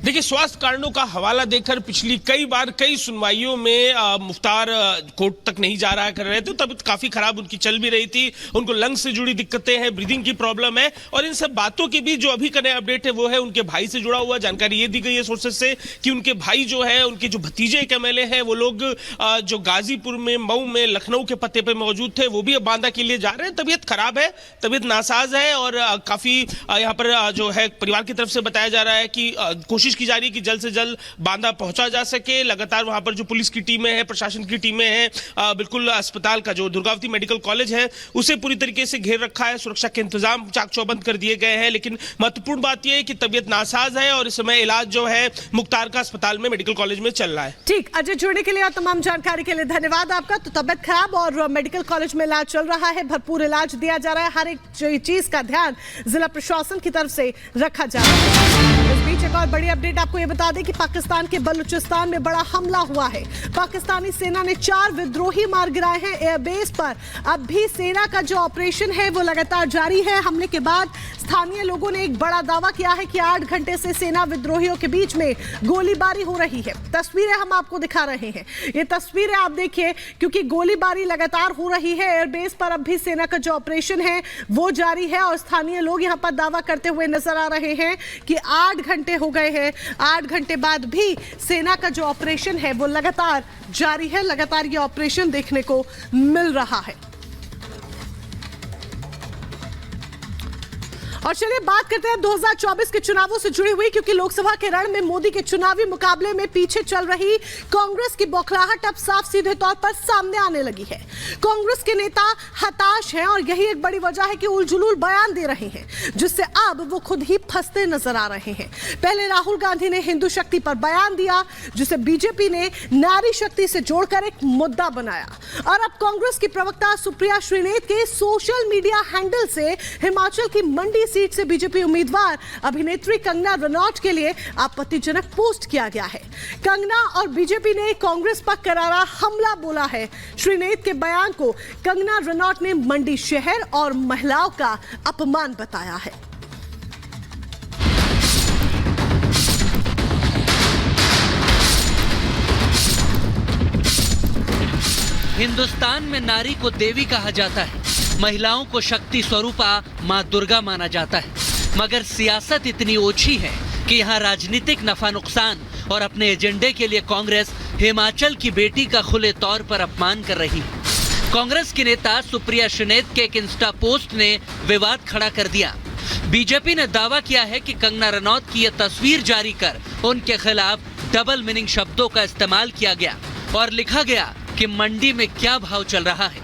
देखिए, स्वास्थ्य कारणों का हवाला देकर पिछली कई बार कई सुनवाइयों में मुख्तार कोर्ट तक नहीं जा रहा कर रहे थे। तबीयत काफी खराब उनकी चल भी रही थी, उनको लंग्स से जुड़ी दिक्कतें हैं, ब्रीदिंग की प्रॉब्लम है। और इन सब बातों के बीच जो अभी का नया अपडेट है वो है उनके भाई से जुड़ा हुआ। जानकारी ये दी गई है सोर्सेस से कि उनके भाई जो है, उनके जो भतीजे एक एमएलए हैं, वो लोग जो गाजीपुर में, मऊ में, लखनऊ के पते पे मौजूद थे, वो भी अब बांदा के लिए जा रहे हैं। तबीयत खराब है, तबीयत नासाज है और काफी यहाँ पर जो है परिवार की तरफ से बताया जा रहा है कि कोशिश की जा रही है कि जल्द से जल्द बांदा पहुंचा जा सके। लगातार वहां पर जो पुलिस की टीमें हैं, प्रशासन की टीमें हैं, बिल्कुल अस्पताल का जो दुर्गावती मेडिकल कॉलेज है उसे पूरी तरीके से घेर रखा है। सुरक्षा के इंतजाम चाक चौबंद कर दिए गए हैं। लेकिन महत्वपूर्ण बात यह है कि तबीयत नासाज है और इस समय इलाज जो है मुख्तार का अस्पताल में, मेडिकल कॉलेज में चल रहा है। ठीक, अजय, जुड़ने के लिए और तमाम जानकारी के लिए धन्यवाद आपका। तो तबीयत खराब और मेडिकल कॉलेज में इलाज चल रहा है, भरपूर इलाज दिया जा रहा है, हर एक चीज का ध्यान जिला प्रशासन की तरफ से रखा जा रहा है। इस बीच एक और बड़ी अपडेट आपको ये बता दें कि पाकिस्तान के बलूचिस्तान में बड़ा हमला हुआ है। पाकिस्तानी सेना ने 4 विद्रोही मार गिराए हैं एयरबेस पर। अब भी सेना का जो ऑपरेशन है वो लगातार जारी है। हमले के बाद स्थानीय लोगों ने एक बड़ा दावा किया है कि 8 घंटे से सेना विद्रोहियों के बीच में गोलीबारी हो रही है। तस्वीरें हम आपको दिखा रहे हैं, ये तस्वीरें आप देखिए, क्योंकि गोलीबारी लगातार हो रही है। एयरबेस पर अब भी सेना का जो ऑपरेशन है वो जारी है और स्थानीय लोग यहां पर दावा करते हुए नजर आ रहे हैं कि 8 घंटे हो गए हैं, 8 घंटे बाद भी सेना का जो ऑपरेशन है वो लगातार जारी है। लगातार ये ऑपरेशन देखने को मिल रहा है। और चलिए बात करते हैं 2024 के चुनावों से जुड़ी हुई, क्योंकि लोकसभा के रण में मोदी के चुनावी मुकाबले में पीछे चल रही कांग्रेस की बौखलाहट अब साफ सीधे तौर पर सामने आने लगी है। कांग्रेस के नेता हताश हैं और यही एक बड़ी वजह है कि उलझुलूल बयान दे रहे हैं, जिससे अब वो खुद ही फंसते नजर आ रहे हैं। पहले राहुल गांधी ने हिंदू शक्ति पर बयान दिया, जिसे बीजेपी ने नारी शक्ति से जोड़कर एक मुद्दा बनाया। और अब कांग्रेस की प्रवक्ता सुप्रिया श्रीनेत के सोशल मीडिया हैंडल से हिमाचल की मंडी सीट से बीजेपी उम्मीदवार अभिनेत्री कंगना रनौत के लिए आपत्तिजनक पोस्ट किया गया है। कंगना और बीजेपी ने कांग्रेस पर करारा हमला बोला है। श्रीनेत के बयान को कंगना रनौत ने मंडी शहर और महिलाओं का अपमान बताया है। हिंदुस्तान में नारी को देवी कहा जाता है, महिलाओं को शक्ति स्वरूपा मां दुर्गा माना जाता है। मगर सियासत इतनी ओछी है कि यहाँ राजनीतिक नफा नुकसान और अपने एजेंडे के लिए कांग्रेस हिमाचल की बेटी का खुले तौर पर अपमान कर रही है। कांग्रेस की नेता सुप्रिया श्रीनेत के एक इंस्टा पोस्ट ने विवाद खड़ा कर दिया। बीजेपी ने दावा किया है कि कंगना रनौत की यह तस्वीर जारी कर उनके खिलाफ डबल मीनिंग शब्दों का इस्तेमाल किया गया और लिखा गया कि मंडी में क्या भाव चल रहा है।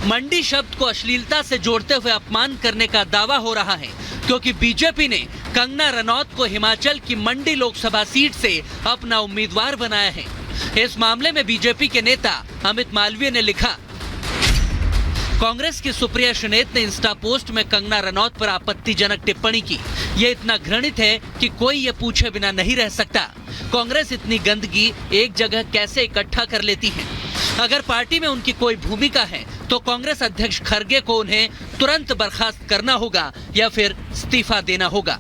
मंडी शब्द को अश्लीलता से जोड़ते हुए अपमान करने का दावा हो रहा है, क्योंकि बीजेपी ने कंगना रनौत को हिमाचल की मंडी लोकसभा सीट से अपना उम्मीदवार बनाया है। इस मामले में बीजेपी के नेता अमित मालवीय ने लिखा, कांग्रेस की सुप्रिया श्रीनेत ने इंस्टा पोस्ट में कंगना रनौत पर आपत्तिजनक टिप्पणी की। ये इतना घृणित है कि कोई ये पूछे बिना नहीं रह सकता। कांग्रेस इतनी गंदगी एक जगह कैसे इकट्ठा कर लेती है? अगर पार्टी में उनकी कोई भूमिका है तो कांग्रेस अध्यक्ष खरगे को उन्हें तुरंत बर्खास्त करना होगा या फिर इस्तीफा देना होगा।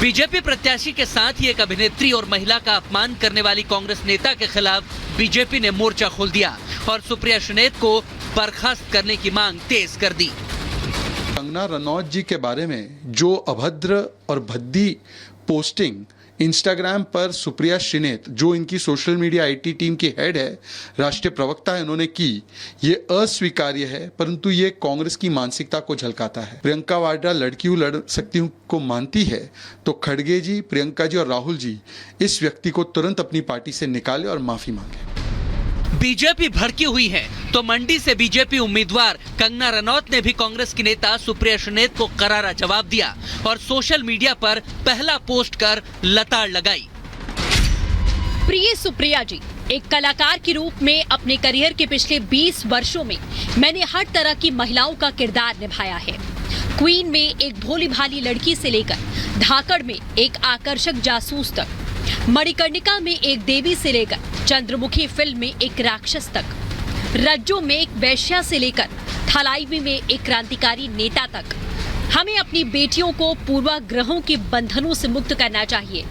बीजेपी प्रत्याशी के साथ ही एक अभिनेत्री और महिला का अपमान करने वाली कांग्रेस नेता के खिलाफ बीजेपी ने मोर्चा खोल दिया और सुप्रिया श्रीनेत को बर्खास्त करने की मांग तेज कर दी। कंगना रनौत जी के बारे में जो अभद्र और भद्दी पोस्टिंग इंस्टाग्राम पर सुप्रिया श्रीनेत, जो इनकी सोशल मीडिया आईटी टीम की हेड है, राष्ट्रीय प्रवक्ता है, उन्होंने की, ये अस्वीकार्य है। परंतु ये कांग्रेस की मानसिकता को झलकाता है। प्रियंका वाड्रा लड़की हूँ लड़ सकती हूँ को मानती है तो खड़गे जी, प्रियंका जी और राहुल जी इस व्यक्ति को तुरंत अपनी पार्टी से निकाले और माफी मांगे। बीजेपी भड़की हुई है तो मंडी से बीजेपी उम्मीदवार कंगना रनौत ने भी कांग्रेस की नेता सुप्रिया श्रीनेत को करारा जवाब दिया और सोशल मीडिया पर पहला पोस्ट कर लताड़ लगाई। प्रिय सुप्रिया जी, एक कलाकार के रूप में अपने करियर के पिछले 20 वर्षों में मैंने हर तरह की महिलाओं का किरदार निभाया है। क्वीन में एक भोली भाली लड़की से लेकर धाकड़ में एक आकर्षक जासूस तक, मणिकर्णिका में एक देवी से लेकर चंद्रमुखी फिल्म में एक राक्षस तक, रज्जो में एक वैश्या से लेकर थलाईवी में एक क्रांतिकारी नेता तक, हमें अपनी बेटियों को पूर्वाग्रहों के बंधनों से मुक्त करना चाहिए।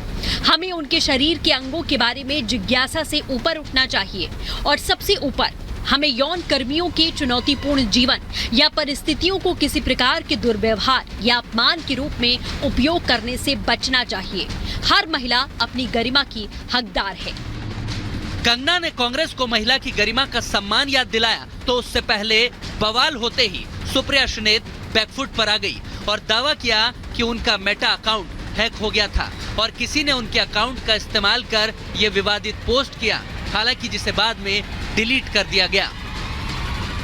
हमें उनके शरीर के अंगों के बारे में जिज्ञासा से ऊपर उठना चाहिए और सबसे ऊपर हमें यौन कर्मियों के चुनौतीपूर्ण जीवन या परिस्थितियों को किसी प्रकार के दुर्व्यवहार या अपमान के रूप में उपयोग करने से बचना चाहिए। हर महिला अपनी गरिमा की हकदार है। कंगना ने कांग्रेस को महिला की गरिमा का सम्मान याद दिलाया तो उससे पहले बवाल होते ही सुप्रिया श्रीनेत बैकफुट पर आ गई और दावा किया कि उनका मेटा अकाउंट हैक हो गया था और किसी ने उनके अकाउंट का इस्तेमाल कर ये विवादित पोस्ट किया, हालांकि जिसे बाद में डिलीट कर दिया गया।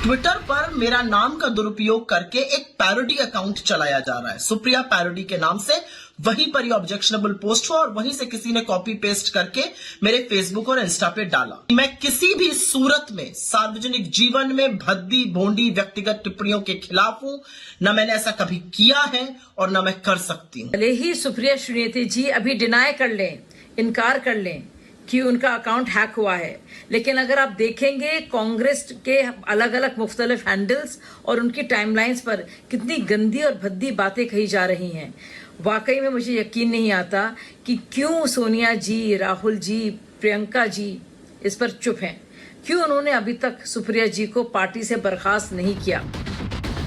ट्विटर पर मेरा नाम का दुरुपयोग करके एक पैरोडी अकाउंट चलाया जा रहा है। सुप्रिया पैरोडी के नाम से वहीं पर ये ऑब्जेक्शनेबल पोस्ट हुआ और वहीं से किसी ने कॉपी पेस्ट करके मेरे फेसबुक और इंस्टा पे डाला। मैं किसी भी सूरत में सार्वजनिक जीवन में भद्दी भोंडी व्यक्तिगत टिप्पणियों के खिलाफ हूं। न मैंने ऐसा कभी किया है और न मैं कर सकती हूं। भले ही सुप्रिया श्रीनेत जी अभी डिनाई कर लें, इनकार कर लें कि उनका अकाउंट हैक हुआ है, लेकिन अगर आप देखेंगे कांग्रेस के अलग अलग मुख्तलिफ हैंडल्स और उनकी टाइमलाइंस पर कितनी गंदी और भद्दी बातें कही जा रही हैं। वाकई में मुझे यकीन नहीं आता कि क्यों सोनिया जी, राहुल जी, प्रियंका जी इस पर चुप हैं। क्यों उन्होंने अभी तक सुप्रिया जी को पार्टी से बर्खास्त नहीं किया।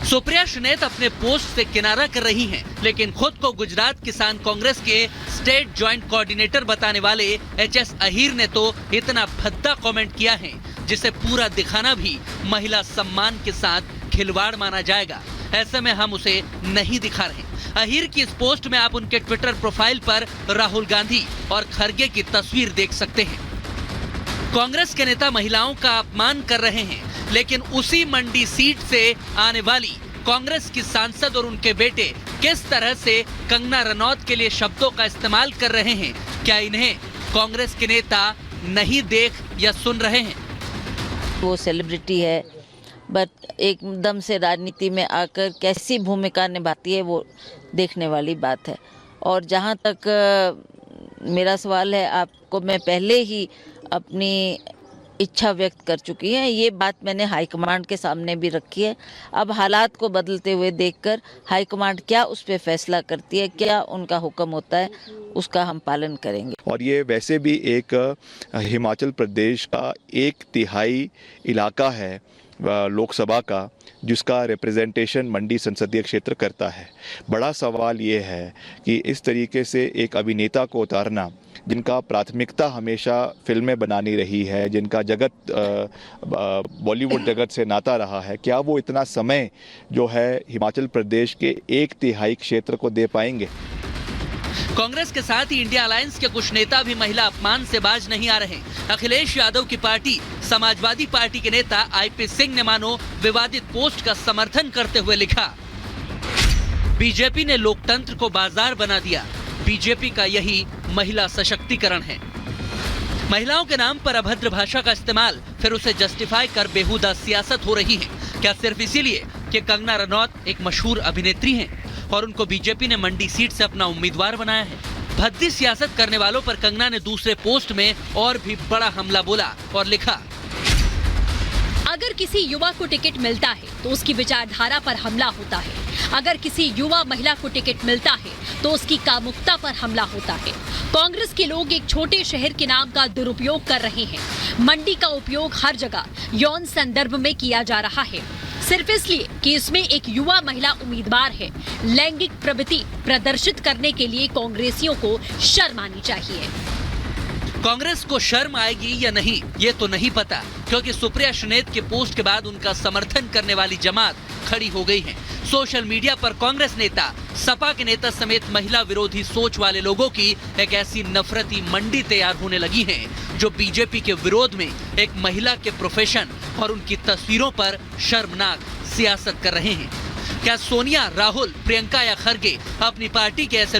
सुप्रिया श्रीनेत अपने पोस्ट से किनारा कर रही हैं, लेकिन खुद को गुजरात किसान कांग्रेस के स्टेट जॉइंट कोऑर्डिनेटर बताने वाले एचएस अहीर ने तो इतना भद्दा कमेंट किया है जिसे पूरा दिखाना भी महिला सम्मान के साथ खिलवाड़ माना जाएगा। ऐसे में हम उसे नहीं दिखा रहे। अहीर की इस पोस्ट में आप उनके ट्विटर प्रोफाइल पर राहुल गांधी और खरगे की तस्वीर देख सकते हैं। कांग्रेस के नेता महिलाओं का अपमान कर रहे हैं, लेकिन उसी मंडी सीट से आने वाली कांग्रेस की सांसद और उनके बेटे किस तरह से कंगना रनौत के लिए शब्दों का इस्तेमाल कर रहे हैं, क्या इन्हें कांग्रेस के नेता नहीं देख या सुन रहे हैं? वो सेलिब्रिटी है, बट एकदम से राजनीति में आकर कैसी भूमिका निभाती है वो देखने वाली बात है। और जहाँ तक मेरा सवाल है, आपको मैं पहले ही अपनी इच्छा व्यक्त कर चुकी है। ये बात मैंने हाईकमांड के सामने भी रखी है। अब हालात को बदलते हुए देखकर हाईकमांड क्या उस पर फैसला करती है, क्या उनका हुक्म होता है, उसका हम पालन करेंगे। और ये वैसे भी एक हिमाचल प्रदेश का 1/3 इलाका है लोकसभा का, जिसका रिप्रेजेंटेशन मंडी संसदीय क्षेत्र करता है। बड़ा सवाल ये है कि इस तरीके से एक अभिनेता को उतारना, जिनका प्राथमिकता हमेशा फिल्में बनानी रही है, जिनका जगत बॉलीवुड जगत से नाता रहा है, क्या वो इतना समय जो है हिमाचल प्रदेश के 1/3 क्षेत्र को दे पाएंगे? कांग्रेस के साथ ही इंडिया अलायंस के कुछ नेता भी महिला अपमान से बाज नहीं आ रहे। अखिलेश यादव की पार्टी समाजवादी पार्टी के नेता आईपी सिंह ने मानो विवादित पोस्ट का समर्थन करते हुए लिखा, बीजेपी ने लोकतंत्र को बाजार बना दिया। बीजेपी का यही महिला सशक्तिकरण है। महिलाओं के नाम पर अभद्र भाषा का इस्तेमाल, फिर उसे जस्टिफाई कर बेहुदा सियासत हो रही है। क्या सिर्फ इसीलिए कि कंगना रनौत एक मशहूर अभिनेत्री हैं और उनको बीजेपी ने मंडी सीट से अपना उम्मीदवार बनाया है? भद्दी सियासत करने वालों पर कंगना ने दूसरे पोस्ट में और भी बड़ा हमला बोला और लिखा, अगर किसी युवा को टिकट मिलता है तो उसकी विचारधारा पर हमला होता है। अगर किसी युवा महिला को टिकट मिलता है तो उसकी कामुकता पर हमला होता है। कांग्रेस के लोग एक छोटे शहर के नाम का दुरुपयोग कर रहे हैं। मंडी का उपयोग हर जगह यौन संदर्भ में किया जा रहा है, सिर्फ इसलिए कि इसमें एक युवा महिला उम्मीदवार है। लैंगिक प्रवृत्ति प्रदर्शित करने के लिए कांग्रेसियों को शर्म आनी चाहिए। कांग्रेस को शर्म आएगी या नहीं ये तो नहीं पता, क्योंकि सुप्रिया श्रीनेत के पोस्ट के बाद उनका समर्थन करने वाली जमात खड़ी हो गई है। सोशल मीडिया पर कांग्रेस नेता, सपा के नेता समेत महिला विरोधी सोच वाले लोगों की एक ऐसी नफरती मंडी तैयार होने लगी है जो बीजेपी के विरोध में एक महिला के प्रोफेशन और उनकी तस्वीरों पर शर्मनाक सियासत कर रहे हैं। क्या सोनिया, राहुल, प्रियंका या खरगे अपनी पार्टी के ऐसे